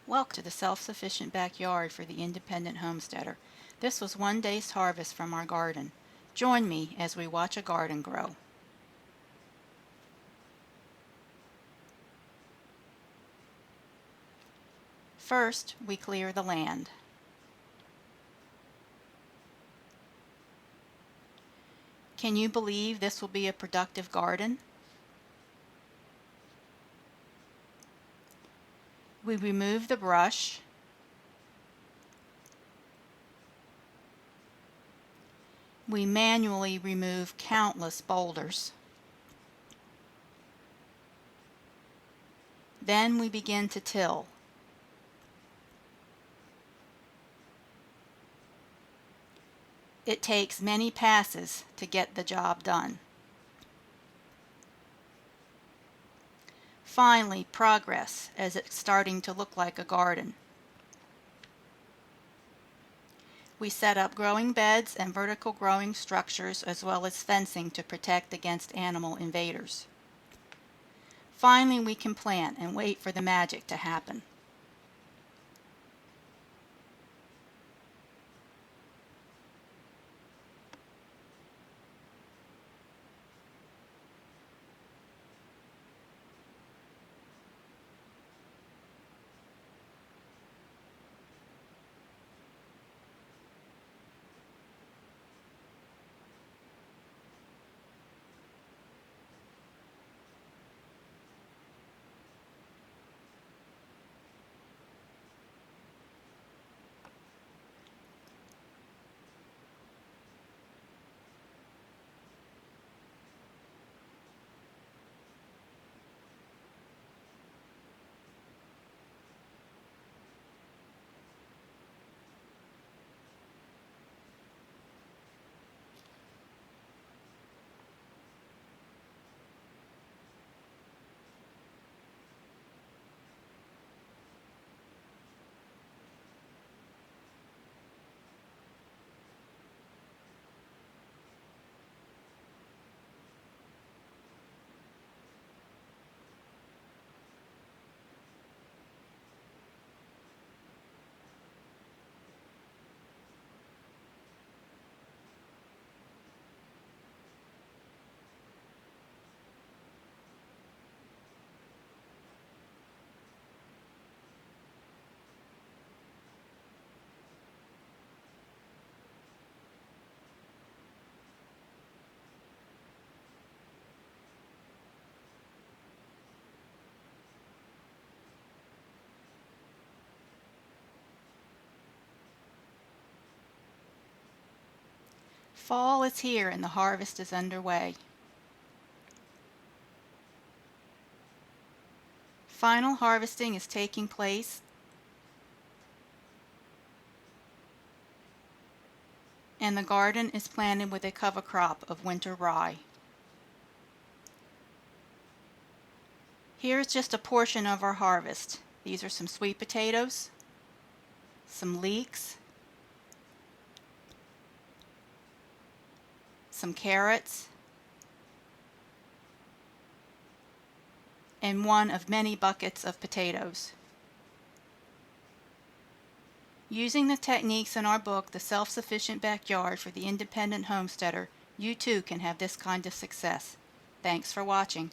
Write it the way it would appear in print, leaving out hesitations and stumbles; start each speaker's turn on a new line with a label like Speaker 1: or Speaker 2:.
Speaker 1: Welcome to the Self-Sufficient Backyard for the Independent Homesteader. This was one day's harvest from our garden. Join me as we watch a garden grow. First, we clear the land. Can you believe this will be a productive garden? We remove the brush. We manually remove countless boulders. Then we begin to till. It takes many passes to get the job done. Finally, progress, as it's starting to look like a garden. We set up growing beds and vertical growing structures as well as fencing to protect against animal invaders. Finally, we can plant and wait for the magic to happen. Fall is here and the harvest is underway. Final harvesting is taking place, and the garden is planted with a cover crop of winter rye. Here's just a portion of our harvest. These are some sweet potatoes, some leeks, some carrots, and one of many buckets of potatoes. Using the techniques in our book, The Self-Sufficient Backyard for the Independent Homesteader, you too can have this kind of success. Thanks for watching.